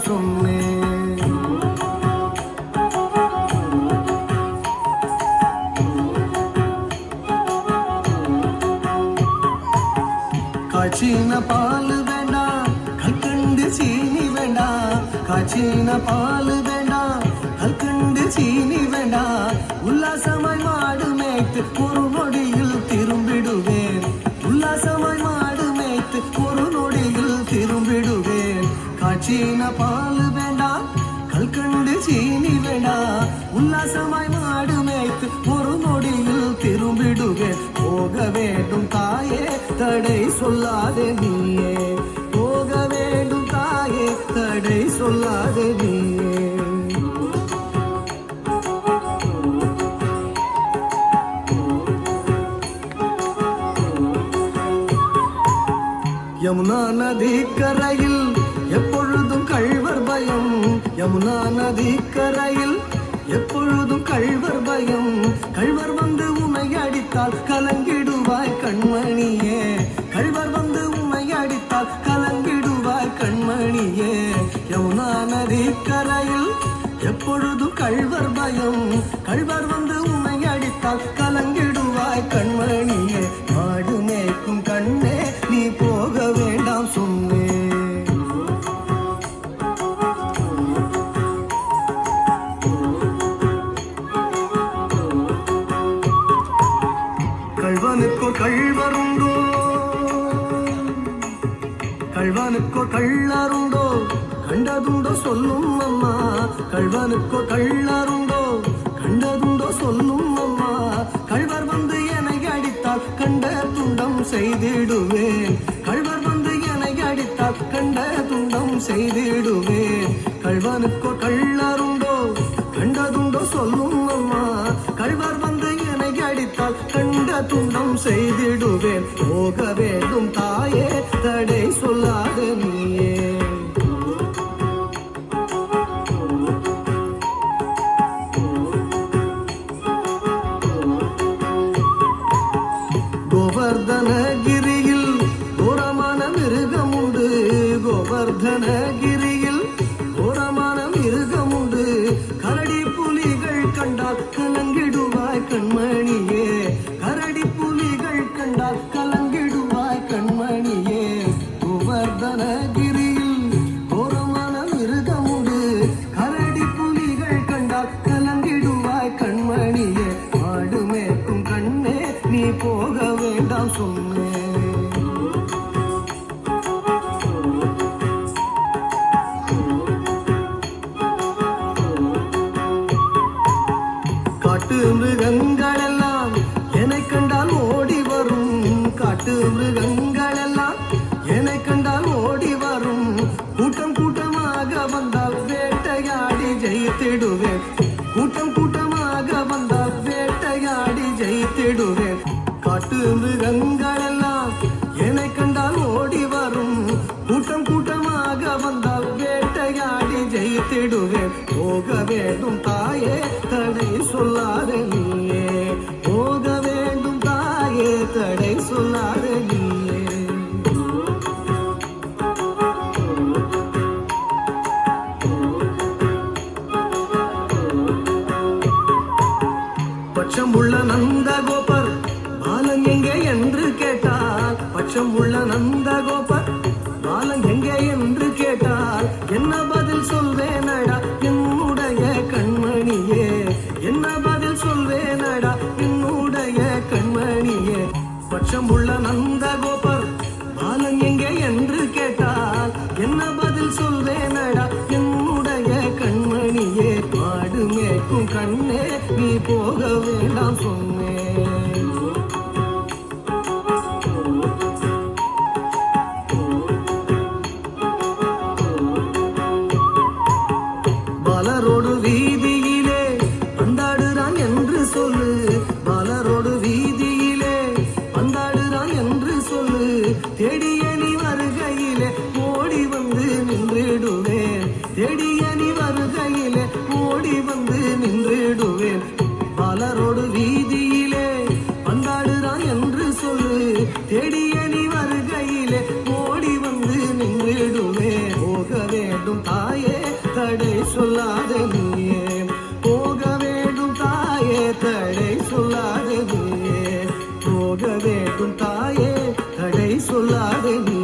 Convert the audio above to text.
சொன்னேன். காய்ச்சின பால் வேண்டாம், கல்கண்டு சீனி வேண்டாம். காய்ச்சின பால் வேண்டாம், கல்கண்டு சீனி வேண்டாம். உல்லாசமாய் மாடு மேய்த்து ஒரு நொடியில் திரும்பிடுவேன். உல்லாசமாய் மாடு மேய்த்து ஒரு நொடியில் திரும்பிடுவேன். காய்ச்சின பால் வேண்டாம், கல்கண்டு சீனி வேண்டாம். உல்லாசமாய் மாடு மேய்த்து ஒரு நொடியில் திரும்பிடுவேன். போக வேண்டும் தாயே, தடை சொல்லாதே நீயே. போக வேண்டும் தாயே, தடை சொல்லாதே நீயே. யமுனா நதி கரையில் எப்பொழுதும் கள்வர் பயம். யமுனா நதி கரையில் எப்பொழுதும் கள்வர் பயம். கள்வர் வந்து உன்னை அடித்தால் கலங்கிடுவாய் கண்மணியே. கள்வர் வந்து உன்னை அடித்தால் கலங்கிடுவாய் கண்மணியே. யமுனா நதி கரையில் எப்பொழுதும் கள்வர் பயம். கள்வர் வந்து உன்னை அடித்தால் கலங்கிடுவாய் கண்மணியே. மாடு மேய்க்கும் கண்ணே, நீ போக வேண்டாம் சொன்னேன். கள்வனுக்கோ கள்வருண்டோ, கள்வனுக்கோ கள்ளருண்டோ, கண்டதுண்டோ சொல்லும் அம்மா. கள்வனுக்கோ கள்ளருண்டோ, கண்டதுண்டோ சொல்லும் அம்மா. கள்வர் வந்து என்னை அடித்தால் கண்ட துண்டம் செய்திடுவேன். கள்வர் வந்து என்னை அடித்தால் கண்ட துண்டம் செய்திடுவேன். கள்வனுக்கோ கள்ளருண்டோ, கண்டதுண்டோ சொல்லும் அம்மா. கள்வர் வந்து என்னை அடித்தால் கண்ட துண்டம் செய்திடுவேன். போக வேண்டும் தாயே, தடை சொல்லாத நீயே. கோவர்தனகிரியில் கோரமான மிருகம் உண்டு. கோவர்தனகிரியில் கோரமான மிருகம் உண்டு. கரடி புலிகள் கண்டால் கலங்கிடுவாய் கண்மணியே. கரடி புலிகள் கண்டால் கலங்கிடுவாய் கண்மணியே. கோவர்தனகிரியில் கோரமான மிருகம் உண்டு. கரடி புலிகள் கண்டால் கலங்கிடுவாய் கண்மணியே. மாடு மேய்க்கும் கண்ணே, நீ போக வேண்டாம் சொன்னேன். காட்டு மிருகங்கள் எல்லாம் என்னை கண்டால் ஓடி வரும். காட்டு மிருகங்கள் எல்லாம் என்னை கண்டால் ஓடி வரும். கூட்டம் கூட்டமாக வந்தால் வேட்டையாடி ஜெயித்திடுவேன். கூட்டம் கூட்டமாக வந்தால் வேட்டையாடி ஜெயித்திடுவேன். காட்டு மிருகங்கள் எல்லாம் என்னை கண்டால் ஓடி வரும். கூட்டம் கூட்டமாக வந்தால் வேட்டையாடி ஜெயித்திடுவேன். போக வேண்டும் தாயே, தடை சொல்லாத நீயே. போக வேண்டும் தாயே, தடை சொல்லாத நீயே. பட்சம் உள்ள நந்தகோபர் பாலன் எங்கே என்று கேட்டால். பட்சம் உள்ள நந்தகோபர் பாலன் எங்கே என்று கேட்டால் என்ன பதில் சொல்வேனடா என்னுடைய கண்மணியே. என்ன பதில் சொல்வேனடா என்னுடைய கண்மணியே. பட்சம் உள்ள நந்தகோபர் பாலன் எங்கே என்று கேட்டால் என்ன பதில் சொல்வேனடா என்னுடைய கண்மணியே. மாடு மேய்க்கும் கண்ணே, நீ போக வேண்டாம் சொன்னேன். பாலரோடு வீதியிலே பந்தாடுறான் என்று சொல்லு. பாலரோடு வீதியிலே பந்தாடுறான் என்று சொல்லு. தேடிய நீ வருகையிலே ஓடி வந்து நின்றிடுவேன். தேடிய நீ வருகையிலே ஓடி வந்து நின்றிடுவேன். பாலரோடு வீதியிலே சொல்லாத நீயே போக வேண்டும் தாயே தடை சொல்லாத நீயே போக வேண்டும் தாயே தடை சொல்லாத நீ